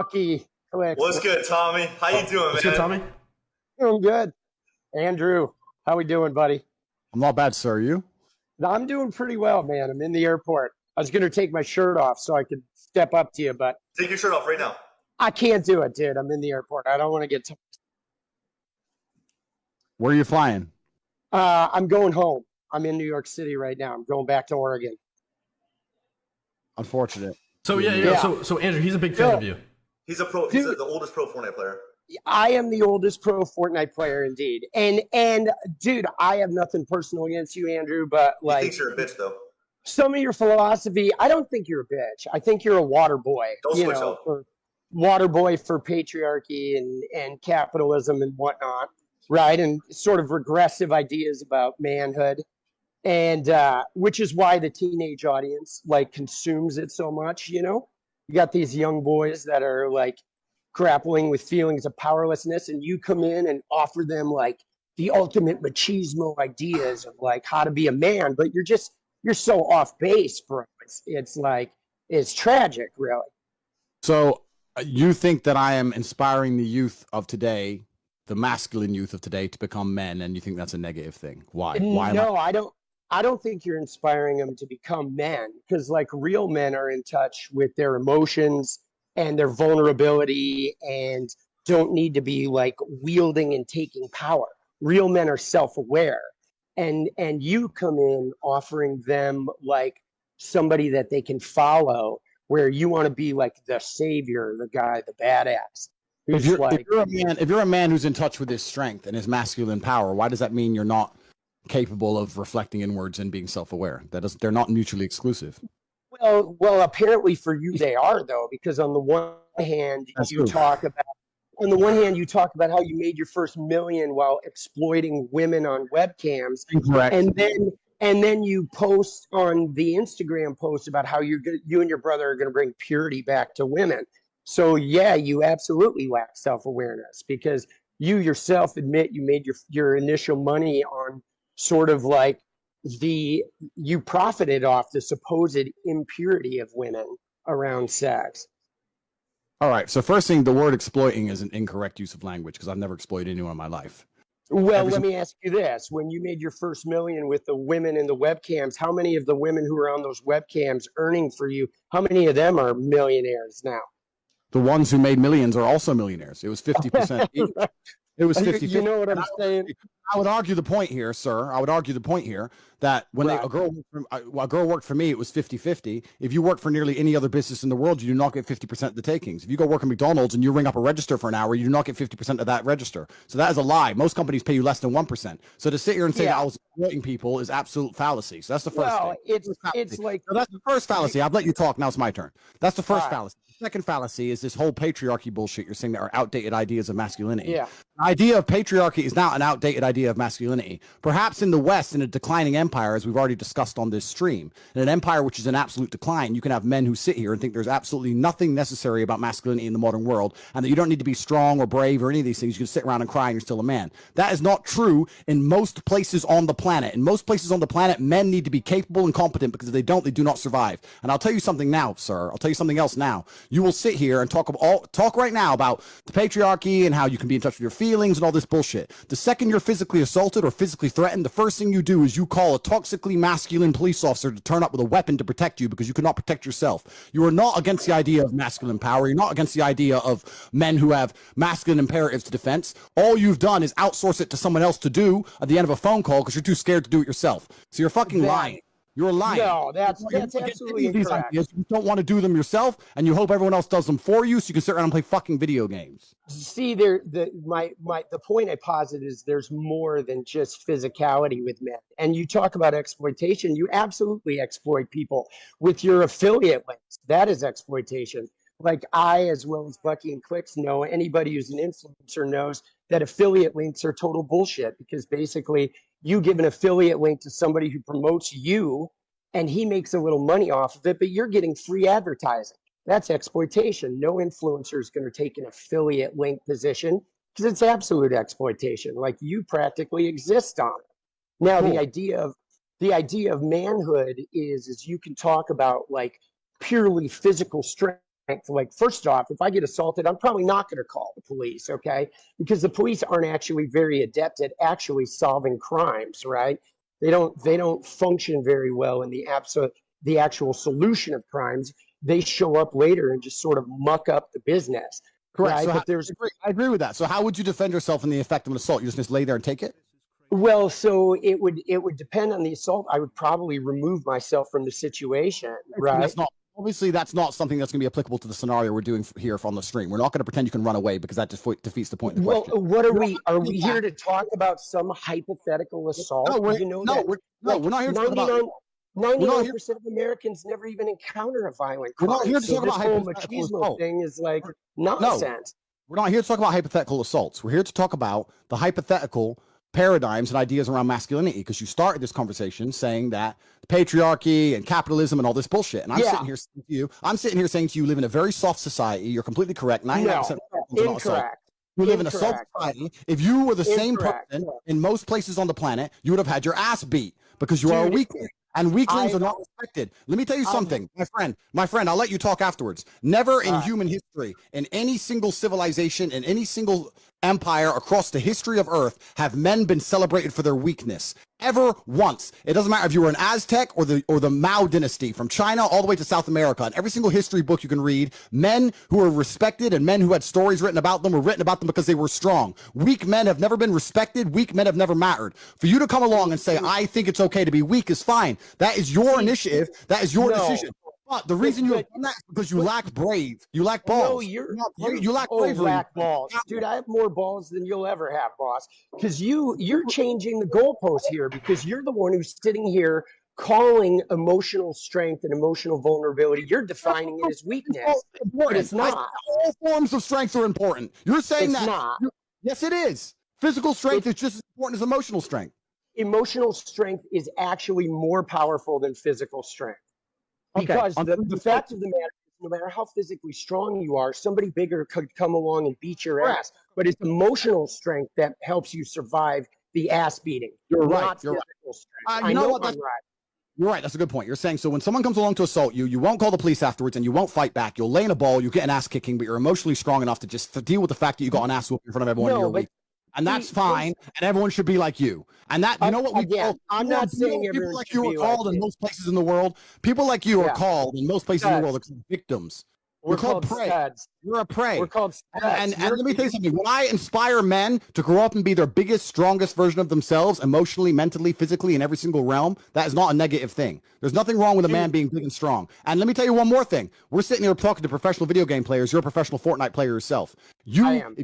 Lucky clicks. What's good, Tommy? How you doing, What's man? good, Tommy? Doing good. Andrew, how we doing, buddy? I'm not bad, sir. You? I'm doing pretty well, man. I'm in the airport. I was going to take my shirt off so I could step up to you, but Take your shirt off right now. I can't do it, dude. I'm in the airport. I don't want to get. Where are you flying? I'm going home. I'm in New York City right now. I'm going back to Oregon. Unfortunate. So So Andrew, he's a big fan of you. He's a pro. He's the oldest pro Fortnite player. I am the oldest pro Fortnite player, indeed. And dude, I have nothing personal against you, Andrew, but He like thinks you're a bitch, though. some of your philosophy, I don't think you're a bitch. I think you're a water boy. Don't switch up. Water boy for patriarchy and capitalism and whatnot, right? And sort of regressive ideas about manhood. And which is why the teenage audience like consumes it so much, you know? You got these young boys that are like grappling with feelings of powerlessness, and you come in and offer them like the ultimate machismo ideas of like how to be a man, but you're so off base, bro. It's like it's tragic, really. So you think that I am inspiring the youth of today, the masculine youth of today, to become men, and you think that's a negative thing? Why? Why? No, I don't think you're inspiring them to become men, because like real men are in touch with their emotions and their vulnerability and don't need to be like wielding and taking power. Real men are self-aware, and you come in offering them like somebody that they can follow, where you want to be like the savior, the guy, the badass. If you're a man who's in touch with his strength and his masculine power, why does that mean you're not capable of reflecting inwards and being self-aware? They're not mutually exclusive. Well, apparently for you they are, though, because on the one hand you talk about how you made your first million while exploiting women on webcams. Incorrect. And then you post on the Instagram post about how you and your brother are going to bring purity back to women. So yeah, you absolutely lack self-awareness, because you yourself admit you made your initial money on sort of like you profited off the supposed impurity of women around sex. All right. So first thing, the word exploiting is an incorrect use of language, because I've never exploited anyone in my life. Well, let me ask you this. When you made your first million with the women in the webcams, how many of the women who are on those webcams earning for you, how many of them are millionaires now? The ones who made millions are also millionaires. It was 50% each. It was 50. You know what I'm saying? I would argue the point here, sir. I would argue the point here that when a girl worked for me, it was 50-50. If you work for nearly any other business in the world, you do not get 50% of the takings. If you go work at McDonald's and you ring up a register for an hour, you do not get 50% of that register. So that is a lie. Most companies pay you less than 1%. So to sit here and say that I was exploiting people is absolute fallacy. So that's the first thing. It's like... So that's the first fallacy. I've let you talk. Now it's my turn. That's the first fallacy. The second fallacy is this whole patriarchy bullshit you're saying that are outdated ideas of masculinity. Yeah. The idea of patriarchy is not an outdated idea of masculinity. Perhaps in the West, in a declining empire, as we've already discussed on this stream, in an empire which is in absolute decline, you can have men who sit here and think there's absolutely nothing necessary about masculinity in the modern world, and that you don't need to be strong or brave or any of these things. You can sit around and cry and you're still a man. That is not true in most places on the planet. In most places on the planet, men need to be capable and competent, because if they don't, they do not survive. And I'll tell you something now, sir. I'll tell you something else now. You will sit here and talk right now about the patriarchy and how you can be in touch with your feelings and all this bullshit. The second you're physically assaulted or physically threatened, the first thing you do is you call a toxically masculine police officer to turn up with a weapon to protect you, because you cannot protect yourself. You are not against the idea of masculine power. You're not against the idea of men who have masculine imperatives to defense. All you've done is outsource it to someone else to do at the end of a phone call because you're too scared to do it yourself. So you're fucking lying. You're lying. No, that's absolutely incorrect. You don't want to do them yourself, and you hope everyone else does them for you, so you can sit around and play fucking video games. See, the point I posit is there's more than just physicality with men. And you talk about exploitation. You absolutely exploit people with your affiliate links. That is exploitation. Like I, as well as Bucky and Clicks, know, anybody who's an influencer knows that affiliate links are total bullshit, because basically you give an affiliate link to somebody who promotes you and he makes a little money off of it, but you're getting free advertising. That's exploitation. No influencer is going to take an affiliate link position, because it's absolute exploitation. Like you practically exist on it. Now, the idea of manhood is you can talk about like purely physical strength like, first off, if I get assaulted, I'm probably not going to call the police, okay? Because the police aren't actually very adept at actually solving crimes, right? They don't function very well in the actual solution of crimes. They show up later and just sort of muck up the business. Correct. Right? So But I agree with that. So how would you defend yourself in the effect of an assault? You just lay there and take it? well, so it would depend on the assault. I would probably remove myself from the situation, right? That's not obviously that's not something that's going to be applicable to the scenario we're doing here on the stream. We're not going to pretend you can run away because that just defeats the point of the Well, question. what are we here to talk about some hypothetical assault? No, we're that, we're not here to talk about. 99% of Americans never even encounter a violent crime. We're not here to talk this about whole hypothetical machismo assault. thing is like nonsense. We're not here to talk about hypothetical assaults. We're here to talk about the hypothetical paradigms and ideas around masculinity, because you started this conversation saying that patriarchy and capitalism and all this bullshit. And I'm sitting here saying to you, live in a very soft society. You're completely correct. 99% Incorrect. You live in a soft society. If you were the same person in most places on the planet, you would have had your ass beat because you are a weakling. And weaklings are not respected. Let me tell you something, my friend, I'll let you talk afterwards. Never in human history, in any single civilization, in any single empire across the history of Earth, have men been celebrated for their weakness. Ever once. It doesn't matter if you were an Aztec or the Mao dynasty, from China all the way to South America. In every single history book you can read, men who were respected and men who had stories written about them were written about them because they were strong. Weak men have never been respected. Weak men have never mattered. For you to come along and say, I think it's okay to be weak, is fine. That is your initiative. That is your decision. But the reason you have done that is because you lack brave. You lack balls. No, you lack bravery. Lack balls. Dude, I have more balls than you'll ever have, boss. Because you're changing the goalpost here, because you're the one who's sitting here calling emotional strength and emotional vulnerability. You're defining it as weakness. But it's not. All forms of strength are important. You're saying it's not. Yes, it is. Physical strength is just as important as emotional strength. Emotional strength is actually more powerful than physical strength. Because the fact of the matter is, no matter how physically strong you are, somebody bigger could come along and beat your ass. But it's emotional strength that helps you survive the ass beating. You're right. Not You're physical strength. right. I know what? I'm right. You're right. That's a good point. You're saying, so when someone comes along to assault you, you won't call the police afterwards and you won't fight back. You'll lay in a ball, you get an ass kicking, but you're emotionally strong enough to just deal with the fact that you got an ass whooping in front of everyone. No, but and that's fine, and everyone should be like you. And that, you know what we call, I'm not saying people like you are called in most places in the world. People like you are called in most places in the world are called victims. We're called prey. Studs. You're a prey. We're called studs. And let me tell you something. When I inspire men to grow up and be their biggest, strongest version of themselves, emotionally, mentally, physically, in every single realm, that is not a negative thing. There's nothing wrong with a man being big and strong. And let me tell you one more thing. We're sitting here talking to professional video game players. You're a professional Fortnite player yourself. I am.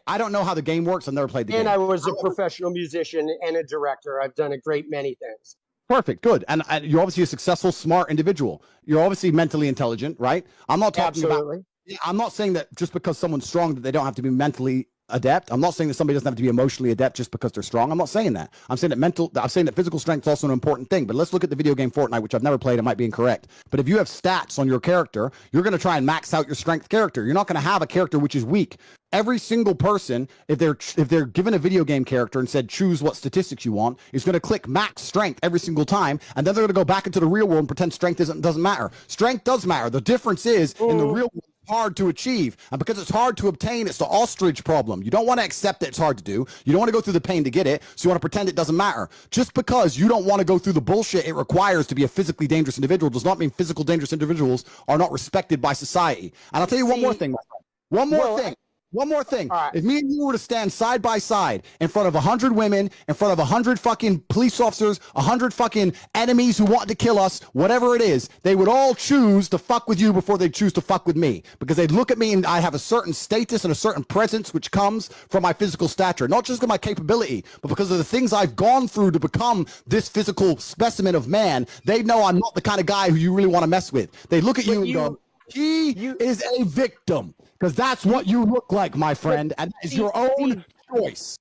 I don't know how the game works. I've never played the game. And I was a professional musician and a director. I've done a great many things. Perfect. Good. And you're obviously a successful, smart individual. You're obviously mentally intelligent, right? I'm not talking about. I'm not saying that just because someone's strong that they don't have to be mentally adept. I'm not saying that somebody doesn't have to be emotionally adept just because they're strong. I'm not saying that. I'm saying that physical strength is also an important thing. But let's look at the video game Fortnite, which I've never played. It might be incorrect. But if you have stats on your character, you're going to try and max out your strength character. You're not going to have a character which is weak. Every single person, if they're given a video game character and said choose what statistics you want, is going to click max strength every single time, and then they're going to go back into the real world and pretend strength doesn't matter. Strength does matter. The difference is in the real world, hard to achieve, and because it's hard to obtain, it's the ostrich problem. You don't want to accept that it's hard to do. You don't want to go through the pain to get it, so you want to pretend it doesn't matter. Just because you don't want to go through the bullshit it requires to be a physically dangerous individual does not mean physical dangerous individuals are not respected by society. And I'll tell you one more thing, my friend. One more thing. Right. If me and you were to stand side by side in front of 100 women, in front of 100 fucking police officers, 100 fucking enemies who want to kill us, whatever it is, they would all choose to fuck with you before they choose to fuck with me. Because they'd look at me and I have a certain status and a certain presence which comes from my physical stature. Not just because of my capability, but because of the things I've gone through to become this physical specimen of man. They know I'm not the kind of guy who you really want to mess with. They look at you and go, he is a victim. Because that's what you look like, my friend, and it's your own choice.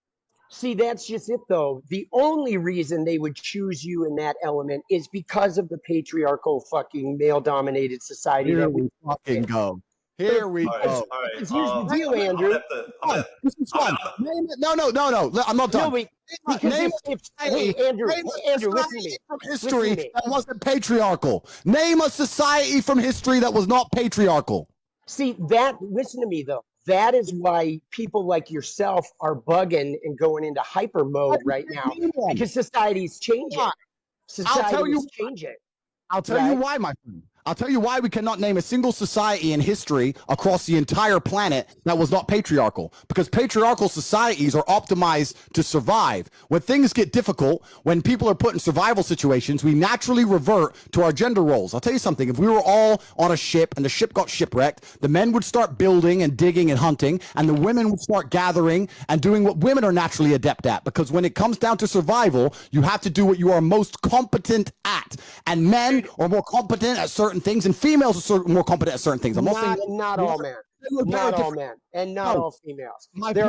See, that's just it, though. The only reason they would choose you in that element is because of the patriarchal fucking male-dominated society. Here we fucking go. Here we go. All right. Here's the deal, Andrew. This is fun. No. I'm not done. Name Andrew, listen to me. From history that wasn't patriarchal. Name a society from history that was not patriarchal. See that, listen to me though. That is why people like yourself are bugging and going into hyper mode right now, because society's changing. Society is changing. I'll tell you why, my friend. I'll tell you why we cannot name a single society in history across the entire planet that was not patriarchal. Because patriarchal societies are optimized to survive. When things get difficult, when people are put in survival situations, we naturally revert to our gender roles. I'll tell you something. If we were all on a ship and the ship got shipwrecked, the men would start building and digging and hunting, and the women would start gathering and doing what women are naturally adept at. Because when it comes down to survival, you have to do what you are most competent at. And men are more competent at certain things, and females are more competent at certain things. I'm not all men. Not all men, and not all females. There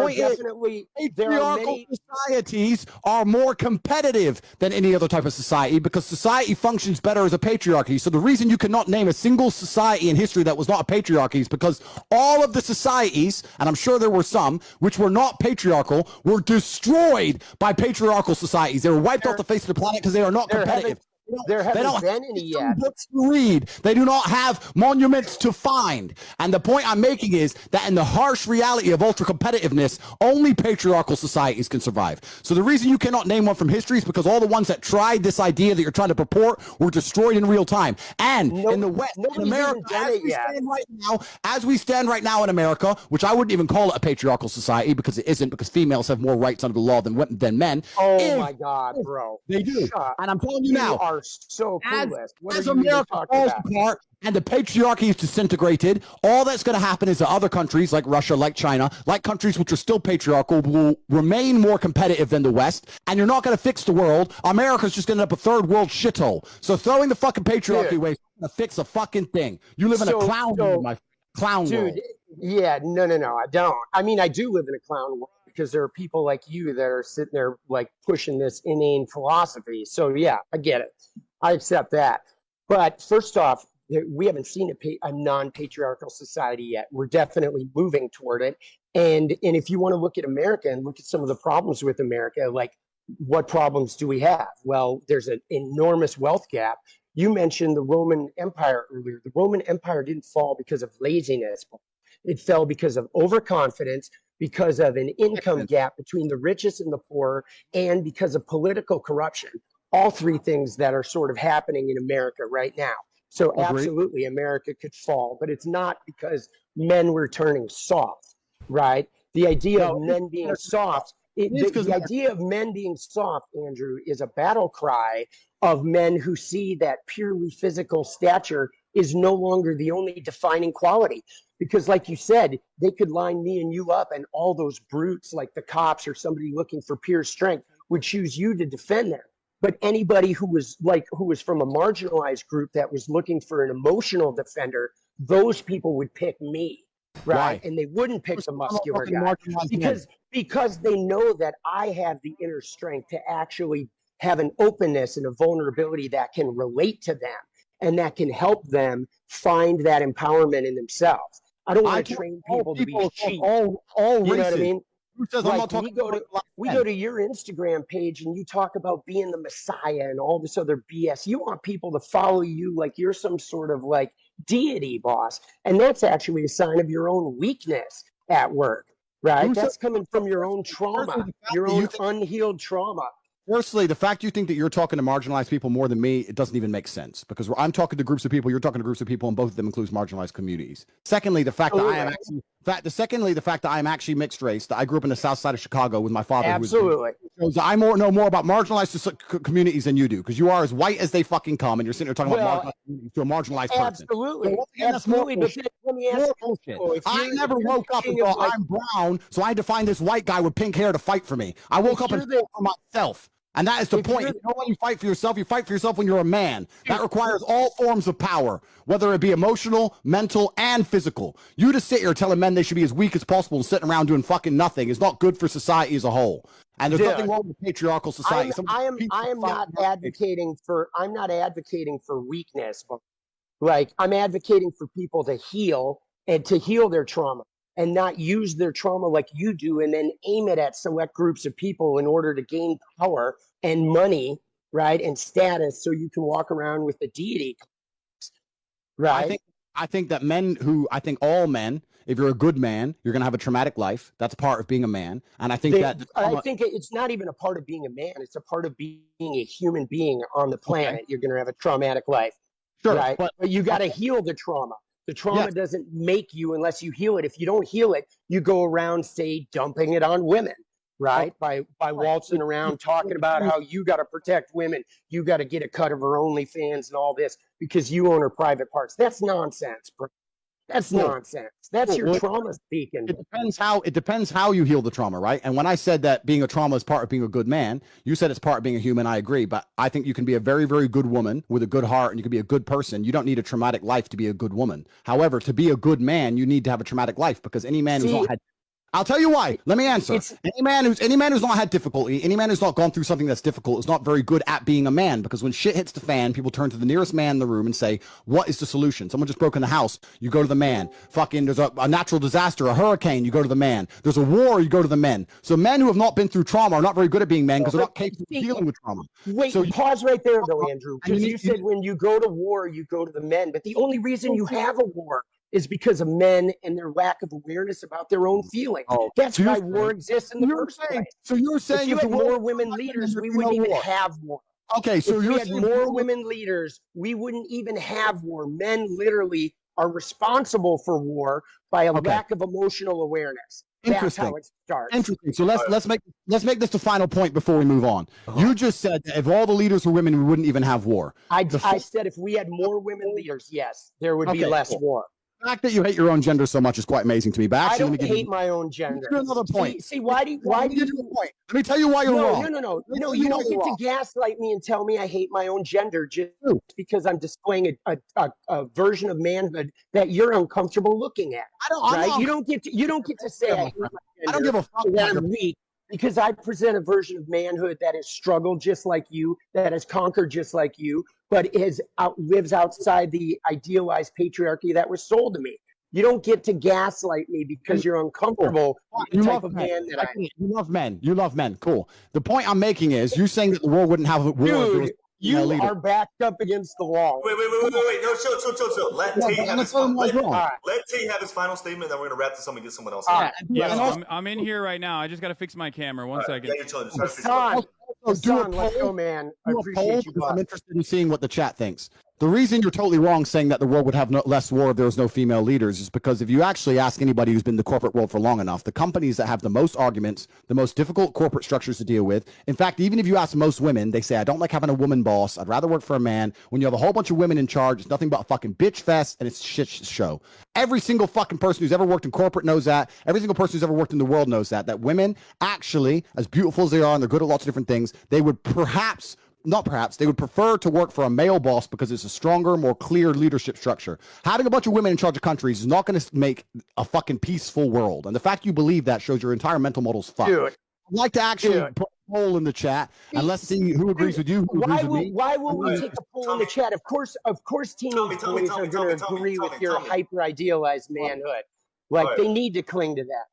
are many societies are more competitive than any other type of society, because society functions better as a patriarchy. So the reason you cannot name a single society in history that was not a patriarchy is because all of the societies, and I'm sure there were some, which were not patriarchal, were destroyed by patriarchal societies. They were wiped off the face of the planet because they are not competitive. There haven't been any yet. Books to read. They do not have monuments to find. And the point I'm making is that in the harsh reality of ultra competitiveness, only patriarchal societies can survive. So the reason you cannot name one from history is because all the ones that tried this idea that you're trying to purport were destroyed in real time. And in the West, in America, as we stand right now in America, which I wouldn't even call it a patriarchal society because it isn't, because females have more rights under the law than men. Oh my God, bro. They do. And I'm telling you now, are so clueless. As America falls apart and the patriarchy is disintegrated, all that's going to happen is that other countries like Russia, like China, like countries which are still patriarchal, will remain more competitive than the West, and you're not going to fix the world. America's just going to end up a third world shithole. So throwing the fucking patriarchy away is going to fix a fucking thing. You live in a clown world, my clown world. Yeah, no, I don't. I mean, I do live in a clown world, because there are people like you that are sitting there like pushing this inane philosophy. So yeah, I get it. I accept that. But first off, we haven't seen a non-patriarchal society yet. We're definitely moving toward it. And if you want to look at America and look at some of the problems with America, like what problems do we have? Well, there's an enormous wealth gap. You mentioned the Roman Empire earlier. The Roman Empire didn't fall because of laziness. It fell because of overconfidence, because of an income gap between the richest and the poor, and because of political corruption. All three things that are sort of happening in America right now. So absolutely, America could fall, but it's not because men were turning soft, right? The idea of men being soft, the idea of men being soft, Andrew, is a battle cry of men who see that purely physical stature is no longer the only defining quality. Because like you said, they could line me and you up, and all those brutes like the cops or somebody looking for pure strength would choose you to defend them. But anybody who was from a marginalized group that was looking for an emotional defender, those people would pick me, right? And they wouldn't pick the muscular guy because they know that I have the inner strength to actually have an openness and a vulnerability that can relate to them and that can help them find that empowerment in themselves. I don't want to train people to be cheap. All you know what I mean? Like we go to your Instagram page and you talk about being the Messiah and all this other BS. You want people to follow you like you're some sort of like deity, boss. And that's actually a sign of your own weakness at work, right? That's coming from your own trauma, your own unhealed trauma. Firstly, the fact you think that you're talking to marginalized people more than me, it doesn't even make sense, because I'm talking to groups of people, you're talking to groups of people, and both of them includes marginalized communities. Secondly, the fact that I am actually mixed race, that I grew up in the south side of Chicago with my father. Absolutely. Shows I know more about marginalized communities than you do, because you are as white as they fucking come, and you're sitting there talking about marginalized communities to a marginalized person. Absolutely. Absolutely. But let me ask you, I never woke up and thought, I'm brown, so I had to find this white guy with pink hair to fight for me. I woke up and fought for myself. And that is the point. You know when you fight for yourself when you're a man. That requires all forms of power, whether it be emotional, mental, and physical. You to sit here telling men they should be as weak as possible and sitting around doing fucking nothing is not good for society as a whole. And there's nothing wrong with patriarchal society. I'm not advocating for weakness, but like I'm advocating for people to heal and to heal their trauma, and not use their trauma like you do and then aim it at select groups of people in order to gain power and money, right, and status, so you can walk around with the deity, right? I think that I think all men, if you're a good man, you're going to have a traumatic life. That's part of being a man. And I think I think it's not even a part of being a man. It's a part of being a human being on the planet. Okay. You're going to have a traumatic life. Sure. Right? But you got to heal the trauma. The trauma doesn't make you unless you heal it. If you don't heal it, you go around, say, dumping it on women. Right? By waltzing around talking about how you got to protect women. You got to get a cut of her OnlyFans and all this because you own her private parts. That's nonsense, bro. That's nonsense. That's your trauma speaking. It depends how you heal the trauma, right? And when I said that being a trauma is part of being a good man, you said it's part of being a human. I agree, but I think you can be a very, very good woman with a good heart, and you can be a good person. You don't need a traumatic life to be a good woman. However, to be a good man, you need to have a traumatic life because any man who's not had I'll tell you why. Let me answer. Any man who's not had difficulty, any man who's not gone through something that's difficult is not very good at being a man, because when shit hits the fan, people turn to the nearest man in the room and say, what is the solution? Someone just broke in the house, you go to the man. Fucking there's a natural disaster, a hurricane, you go to the man. There's a war, you go to the men. So men who have not been through trauma are not very good at being men because they're not capable of dealing with trauma. Wait, so pause right there though, Andrew, because you said when you go to war, you go to the men, but the only reason you have a war is because of men and their lack of awareness about their own feelings. That's why war exists in the first place. So you're saying if you had more women leaders, we wouldn't even have war. Okay, so if we had more women leaders, we wouldn't even have war. Men literally are responsible for war by a lack of emotional awareness. That's how it starts. Interesting. So let's make this the final point before we move on. You just said that if all the leaders were women, we wouldn't even have war. I said if we had more women leaders, yes, there would be less war. The fact that you hate your own gender so much is quite amazing to me. But actually, I don't hate my own gender. Another point. See, why do you? Let me tell you why you're wrong. No, you don't get to gaslight me and tell me I hate my own gender just because I'm displaying a version of manhood that you're uncomfortable looking at. You don't get to say I hate my gender. I don't give a fuck that I'm weak. Because I present a version of manhood that has struggled just like you, that has conquered just like you, but lives outside the idealized patriarchy that was sold to me. You don't get to gaslight me because you're uncomfortable with the type of man that I am. You love men. You love men. Cool. The point I'm making is you're saying that the world wouldn't have a war. Dude, you are backed up against the wall. Wait. No, chill. Let Tate have his final statement, then we're going to wrap this up and get someone else. I'm in here right now. I just got to fix my camera. One second. Yeah, you're chilling. Hassan, let's go, man. I appreciate you. I'm interested in seeing what the chat thinks. The reason you're totally wrong saying that the world would have less war if there was no female leaders is because if you actually ask anybody who's been in the corporate world for long enough, the companies that have the most arguments, the most difficult corporate structures to deal with, in fact, even if you ask most women, they say, I don't like having a woman boss. I'd rather work for a man. When you have a whole bunch of women in charge, it's nothing but a fucking bitch fest and it's a shit show. Every single fucking person who's ever worked in corporate knows that. Every single person who's ever worked in the world knows that women actually, as beautiful as they are and they're good at lots of different things, they would they would prefer to work for a male boss because it's a stronger, more clear leadership structure. Having a bunch of women in charge of countries is not going to make a fucking peaceful world. And the fact you believe that shows your entire mental model's fucked. Dude. I'd like to actually put a poll in the chat and let's see who agrees with you, who agrees with me. Why will we take a poll in the chat? Of course, teenage boys are going to agree with your hyper-idealized manhood. Like, they need to cling to that.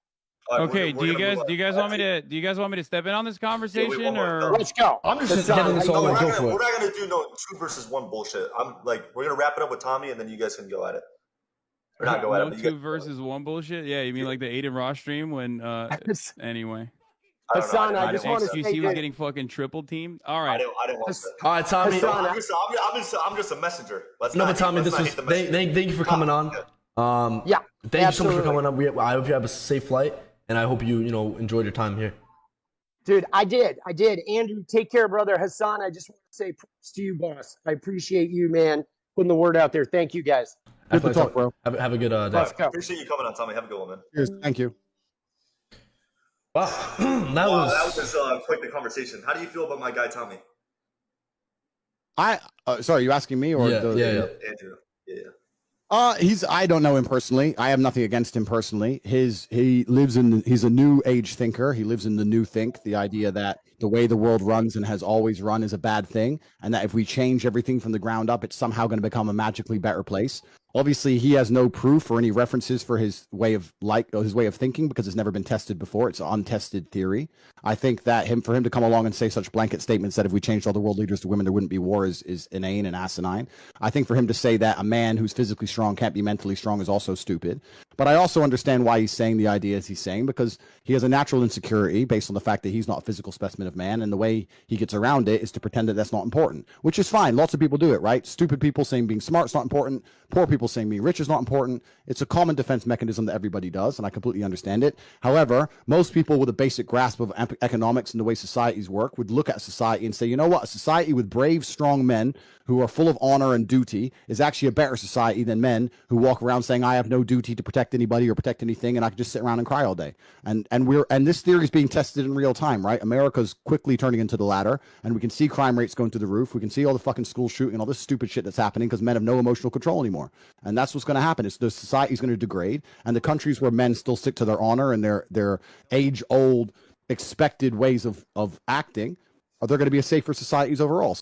Okay, do you guys want me to step in on this conversation or let's go? I'm just getting this all we're not gonna do no 2-versus-1 bullshit. We're gonna wrap it up with Tommy and then you guys can go at it. Or not go at it. 2-versus-1 bullshit? Yeah, you mean like the Aiden Ross stream when anyway. Hassan, I just want to say XQC was getting fucking triple teamed. All right. I didn't want that. All right, Tommy. I'm just a messenger. Tommy, thank you for coming on. Thank you so much for coming on. I hope you have a safe flight. And I hope you enjoyed your time here. Dude, I did. Andrew, take care, brother. Hassan, I just want to say props to you, boss. I appreciate you, man, putting the word out there. Thank you, guys. Good to talk, bro. Have a good day. Let's go. Appreciate you coming on, Tommy. Have a good one, man. Cheers. Thank you. Wow. That was just quite the conversation. How do you feel about my guy, Tommy? Sorry, you asking me or Andrew? Yeah. I don't know him personally. I have nothing against him personally. He's a new age thinker. He lives in the new think, the idea that the way the world runs and has always run is a bad thing. And that if we change everything from the ground up, it's somehow going to become a magically better place. Obviously, he has no proof or any references for his way of thinking because it's never been tested before. It's an untested theory. I think that for him to come along and say such blanket statements that if we changed all the world leaders to women, there wouldn't be war is inane and asinine. I think for him to say that a man who's physically strong can't be mentally strong is also stupid. But I also understand why he's saying the ideas he's saying, because he has a natural insecurity based on the fact that he's not a physical specimen of man, and the way he gets around it is to pretend that that's not important, which is fine. Lots of people do it, right? Stupid people saying being smart is not important. Poor people saying being rich is not important. It's a common defense mechanism that everybody does, and I completely understand it. However, most people with a basic grasp of economics and the way societies work would look at society and say, you know what? A society with brave, strong men who are full of honor and duty is actually a better society than men who walk around saying, I have no duty to protect anybody or protect anything, and I can just sit around and cry all day. And this theory is being tested in real time, right? America's quickly turning into the latter, and we can see crime rates going through the roof. We can see all the fucking school shooting and all this stupid shit that's happening because men have no emotional control anymore. And that's what's going to happen. It's the society's going to degrade, and the countries where men still stick to their honor and their age-old expected ways of acting, are there going to be a safer societies overall.